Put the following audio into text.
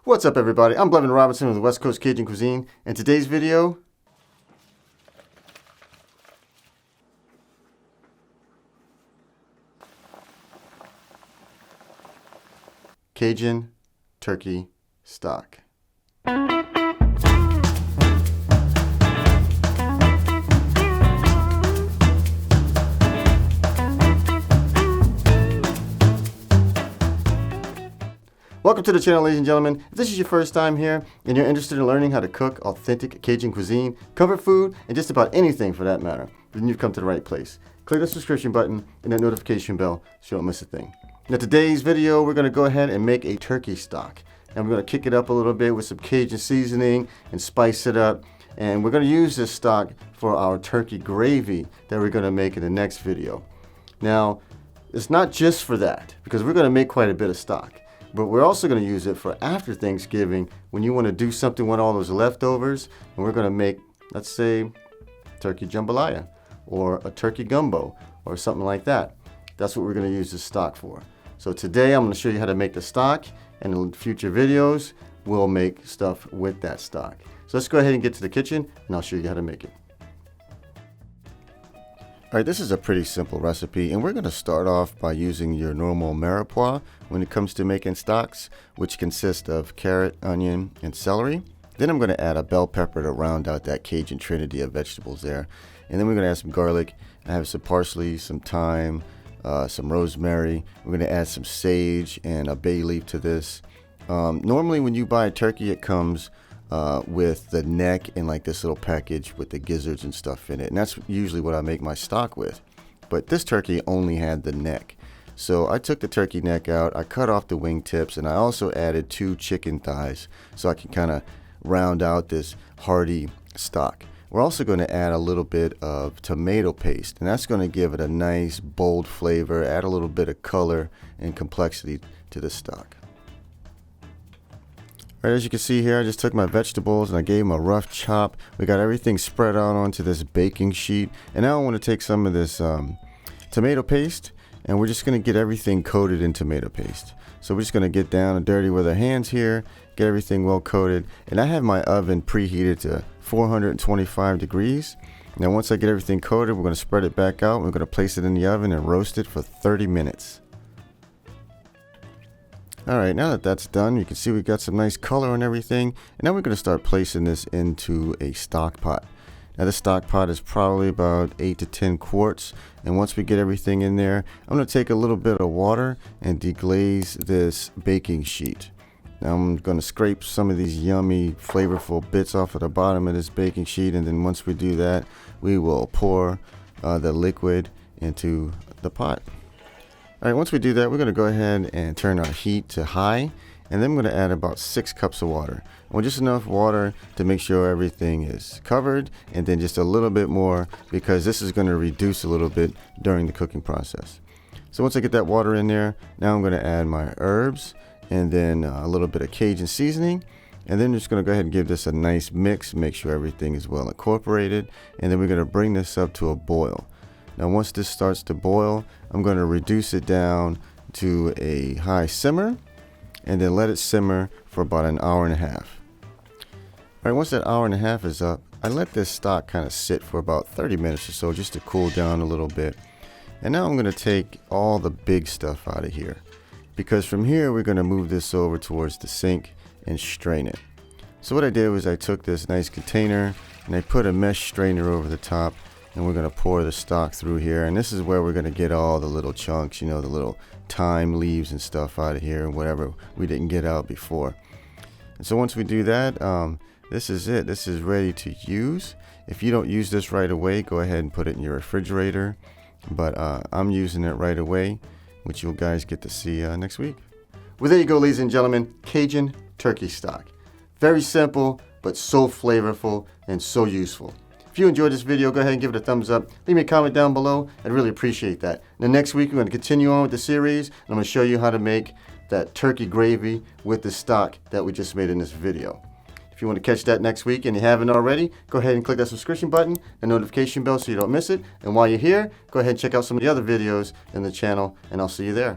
What's up, everybody? I'm Blevin Robinson with West Coast Cajun Cuisine, and today's video, Cajun Turkey Stock. Welcome to the channel, ladies and gentlemen. If this is your first time here and you're interested in learning how to cook authentic Cajun cuisine, comfort food, and just about anything for that matter, then you've come to the right place. Click the subscription button and that notification bell so you don't miss a thing. Now, today's video, we're going to go ahead and make a turkey stock. And we're going to kick it up a little bit with some Cajun seasoning and spice it up. And we're going to use this stock for our turkey gravy that we're going to make in the next video. Now, it's not just for that, because we're going to make quite a bit of stock. But we're also going to use it for after Thanksgiving when you want to do something with all those leftovers. And we're going to make, let's say, turkey jambalaya or a turkey gumbo or something like that. That's what we're going to use this stock for. So today I'm going to show you how to make the stock, and in future videos we'll make stuff with that stock. So let's go ahead and get to the kitchen and I'll show you how to make it. Alright, this is a pretty simple recipe, and we're going to start off by using your normal mirepoix when it comes to making stocks, which consist of carrot, onion, and celery. Then I'm going to add a bell pepper to round out that Cajun Trinity of vegetables there. And then we're going to add some garlic. I have some parsley, some thyme, some rosemary. We're going to add some sage and a bay leaf to this. Normally when you buy a turkey, it comes with the neck in like this little package with the gizzards and stuff in it, and that's usually what I make my stock with. But this turkey only had the neck, so I took the turkey neck out, I cut off the wing tips, and I also added 2 chicken thighs so I can kind of round out this hearty stock. We're also going to add a little bit of tomato paste, and that's going to give it a nice bold flavor, add a little bit of color and complexity to the stock. Right, as you can see here, I just took my vegetables and I gave them a rough chop. We got everything spread out onto this baking sheet. And now I want to take some of this tomato paste, and we're just going to get everything coated in tomato paste. So we're just going to get down and dirty with our hands here, get everything well coated. And I have my oven preheated to 425 degrees. Now once I get everything coated, we're going to spread it back out. We're going to place it in the oven and roast it for 30 minutes. Alright, now that that's done, you can see we've got some nice color and everything. And now we're going to start placing this into a stock pot. Now this stock pot is probably about 8 to 10 quarts. And once we get everything in there, I'm going to take a little bit of water and deglaze this baking sheet. Now I'm going to scrape some of these yummy, flavorful bits off of the bottom of this baking sheet. And then once we do that, we will pour the liquid into the pot. Alright, once we do that, we're going to go ahead and turn our heat to high, and then I'm going to add about 6 cups of water. Well, just enough water to make sure everything is covered, and then just a little bit more because this is going to reduce a little bit during the cooking process. So once I get that water in there, now I'm going to add my herbs and then a little bit of Cajun seasoning, and then I'm just going to go ahead and give this a nice mix, make sure everything is well incorporated, and then we're going to bring this up to a boil. Now once this starts to boil, I'm going to reduce it down to a high simmer and then let it simmer for about an hour and a half. Alright, once that hour and a half is up, I let this stock kind of sit for about 30 minutes or so just to cool down a little bit. And now I'm going to take all the big stuff out of here, because from here we're going to move this over towards the sink and strain it. So what I did was I took this nice container and I put a mesh strainer over the top. And we're going to pour the stock through here. And this is where we're going to get all the little chunks, you know, the little thyme leaves and stuff out of here, and whatever we didn't get out before. And so once we do that, this is it. This is ready to use. If you don't use this right away, go ahead and put it in your refrigerator. But I'm using it right away, which you guys get to see next week. Well, there you go, ladies and gentlemen. Cajun turkey stock. Very simple, but so flavorful and so useful. If you enjoyed this video, go ahead and give it a thumbs up. Leave me a comment down below. I'd really appreciate that. And next week, we're going to continue on with the series, and I'm going to show you how to make that turkey gravy with the stock that we just made in this video. If you want to catch that next week and you haven't already, go ahead and click that subscription button and notification bell so you don't miss it. And while you're here, go ahead and check out some of the other videos in the channel, and I'll see you there.